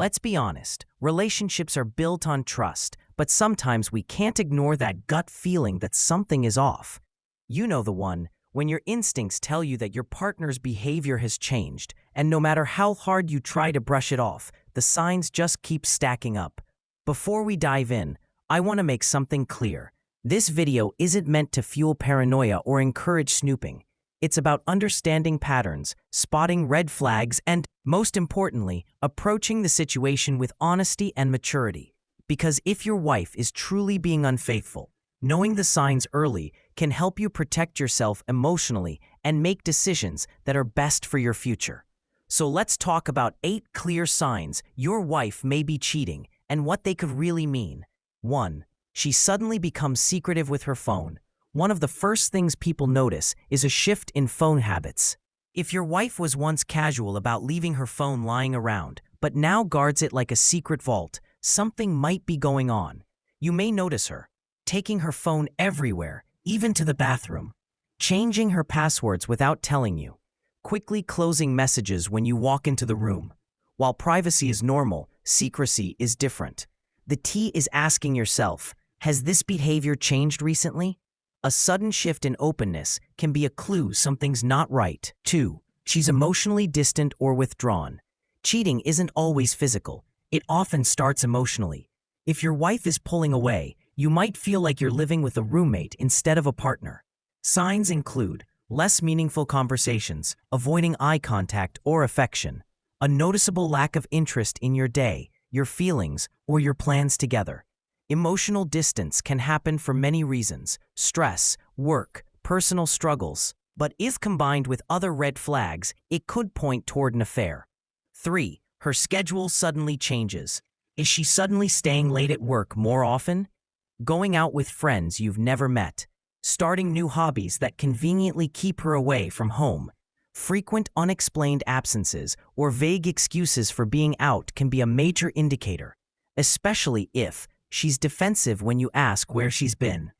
Let's be honest, relationships are built on trust, but sometimes we can't ignore that gut feeling that something is off. You know the one, when your instincts tell you that your partner's behavior has changed, and no matter how hard you try to brush it off, the signs just keep stacking up. Before we dive in, I want to make something clear. This video isn't meant to fuel paranoia or encourage snooping. It's about understanding patterns, spotting red flags, and, most importantly, approaching the situation with honesty and maturity. Because if your wife is truly being unfaithful, knowing the signs early can help you protect yourself emotionally and make decisions that are best for your future. So let's talk about 8 clear signs your wife may be cheating and what they could really mean. 1. She suddenly becomes secretive with her phone. One of the first things people notice is a shift in phone habits. If your wife was once casual about leaving her phone lying around, but now guards it like a secret vault, something might be going on. You may notice her taking her phone everywhere, even to the bathroom, changing her passwords without telling you, quickly closing messages when you walk into the room. While privacy is normal, secrecy is different. The key is asking yourself, has this behavior changed recently? A sudden shift in openness can be a clue something's not right. 2. She's emotionally distant or withdrawn. Cheating isn't always physical. It often starts emotionally. If your wife is pulling away, you might feel like you're living with a roommate instead of a partner. Signs include less meaningful conversations, avoiding eye contact or affection, a noticeable lack of interest in your day, your feelings, or your plans together. Emotional distance can happen for many reasons: stress, work, personal struggles, but if combined with other red flags, it could point toward an affair. 3. Her schedule suddenly changes. Is she suddenly staying late at work more often? Going out with friends you've never met? Starting new hobbies that conveniently keep her away from home? Frequent unexplained absences or vague excuses for being out can be a major indicator, especially if she's defensive when you ask where she's been.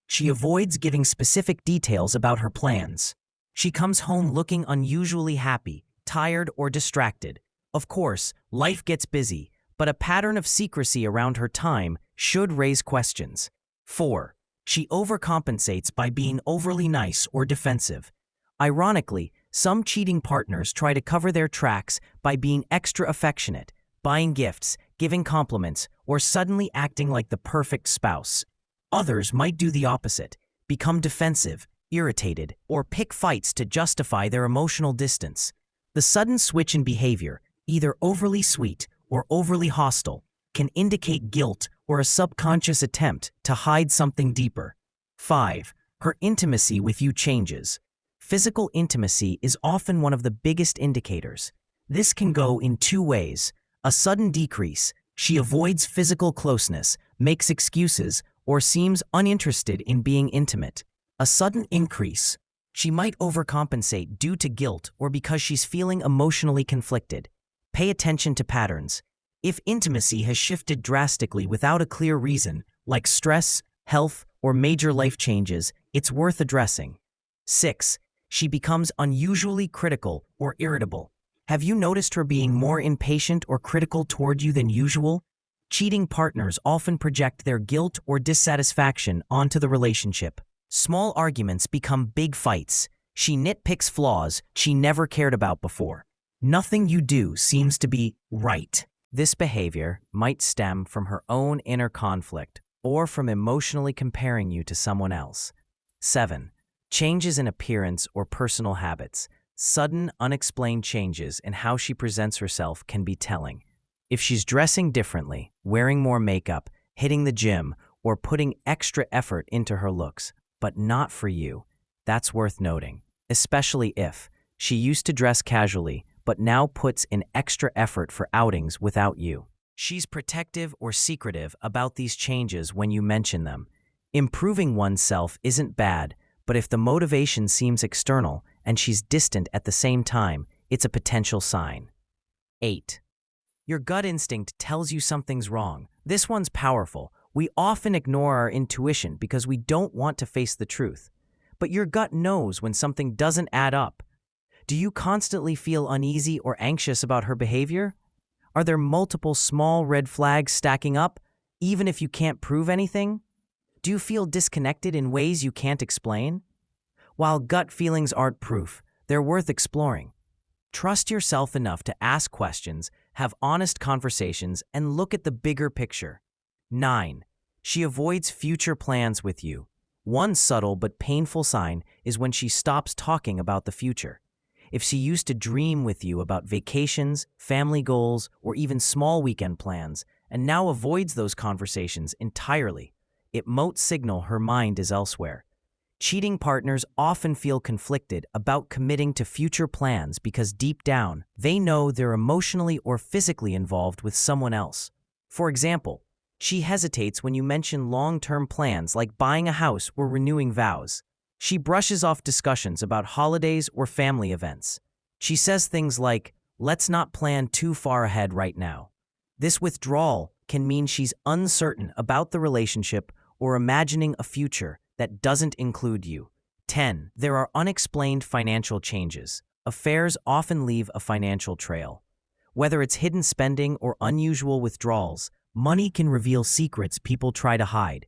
She avoids giving specific details about her plans. She comes home looking unusually happy, tired, or distracted. Of course, life gets busy, but a pattern of secrecy around her time should raise questions. 4. She overcompensates by being overly nice or defensive. Ironically, some cheating partners try to cover their tracks by being extra affectionate, buying gifts, giving compliments, or suddenly acting like the perfect spouse. Others might do the opposite, become defensive, irritated, or pick fights to justify their emotional distance. The sudden switch in behavior, either overly sweet or overly hostile, can indicate guilt or a subconscious attempt to hide something deeper. 5. Her intimacy with you changes. Physical intimacy is often one of the biggest indicators. This can go in 2 ways. A sudden decrease. She avoids physical closeness, makes excuses, or seems uninterested in being intimate. A sudden increase. She might overcompensate due to guilt or because she's feeling emotionally conflicted. Pay attention to patterns. If intimacy has shifted drastically without a clear reason, like stress, health, or major life changes, it's worth addressing. 6. She becomes unusually critical or irritable. Have you noticed her being more impatient or critical toward you than usual? Cheating partners often project their guilt or dissatisfaction onto the relationship. Small arguments become big fights. She nitpicks flaws she never cared about before. Nothing you do seems to be right. This behavior might stem from her own inner conflict or from emotionally comparing you to someone else. 7. Changes in appearance or personal habits. Sudden, unexplained changes in how she presents herself can be telling. If she's dressing differently, wearing more makeup, hitting the gym, or putting extra effort into her looks, but not for you, that's worth noting, especially if she used to dress casually but now puts in extra effort for outings without you. She's protective or secretive about these changes when you mention them. Improving oneself isn't bad, but if the motivation seems external and she's distant at the same time, it's a potential sign. 8. Your gut instinct tells you something's wrong. This one's powerful. We often ignore our intuition because we don't want to face the truth. But your gut knows when something doesn't add up. Do you constantly feel uneasy or anxious about her behavior? Are there multiple small red flags stacking up, even if you can't prove anything? Do you feel disconnected in ways you can't explain? While gut feelings aren't proof, they're worth exploring. Trust yourself enough to ask questions, have honest conversations, and look at the bigger picture. 9. She avoids future plans with you. One subtle but painful sign is when she stops talking about the future. If she used to dream with you about vacations, family goals, or even small weekend plans, and now avoids those conversations entirely, it might signal her mind is elsewhere. Cheating partners often feel conflicted about committing to future plans because deep down, they know they're emotionally or physically involved with someone else. For example, she hesitates when you mention long-term plans like buying a house or renewing vows. She brushes off discussions about holidays or family events. She says things like, "Let's not plan too far ahead right now." This withdrawal can mean she's uncertain about the relationship or imagining a future that doesn't include you. 10. There are unexplained financial changes. Affairs often leave a financial trail. Whether it's hidden spending or unusual withdrawals, money can reveal secrets people try to hide.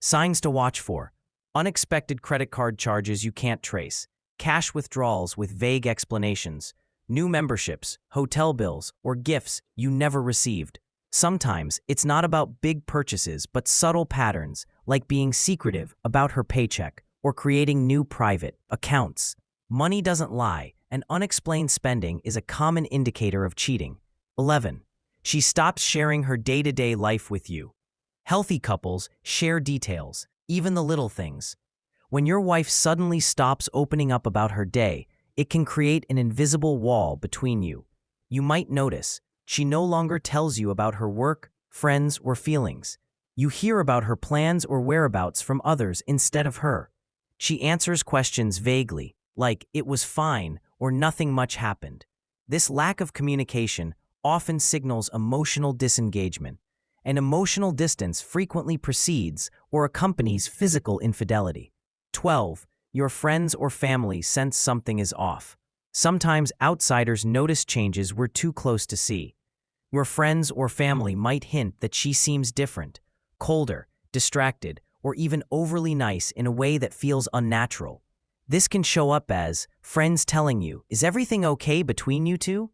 Signs to watch for: unexpected credit card charges you can't trace, cash withdrawals with vague explanations, new memberships, hotel bills, or gifts you never received. Sometimes it's not about big purchases but subtle patterns, like being secretive about her paycheck or creating new private accounts. Money doesn't lie, and unexplained spending is a common indicator of cheating. 11. She stops sharing her day-to-day life with you. Healthy couples share details, even the little things. When your wife suddenly stops opening up about her day, it can create an invisible wall between you. You might notice she no longer tells you about her work, friends, or feelings. You hear about her plans or whereabouts from others instead of her. She answers questions vaguely, like "it was fine" or "nothing much happened." This lack of communication often signals emotional disengagement, and emotional distance frequently precedes or accompanies physical infidelity. 12. Your friends or family sense something is off. Sometimes outsiders notice changes we're too close to see. Your friends or family might hint that she seems different, colder, distracted, or even overly nice in a way that feels unnatural. This can show up as friends telling you, "Is everything okay between you two?"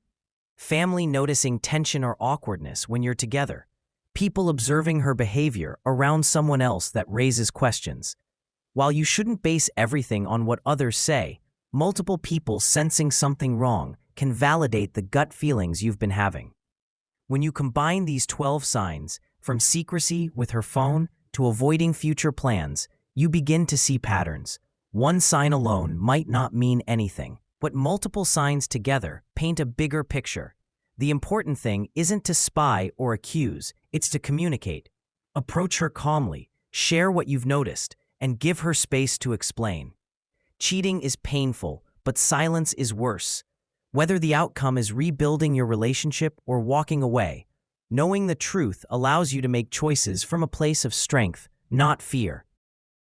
Family noticing tension or awkwardness when you're together. People observing her behavior around someone else that raises questions. While you shouldn't base everything on what others say, multiple people sensing something wrong can validate the gut feelings you've been having. When you combine these 12 signs, from secrecy with her phone to avoiding future plans, you begin to see patterns. One sign alone might not mean anything, but multiple signs together paint a bigger picture. The important thing isn't to spy or accuse, it's to communicate. Approach her calmly, share what you've noticed, and give her space to explain. Cheating is painful, but silence is worse. Whether the outcome is rebuilding your relationship or walking away, knowing the truth allows you to make choices from a place of strength, not fear.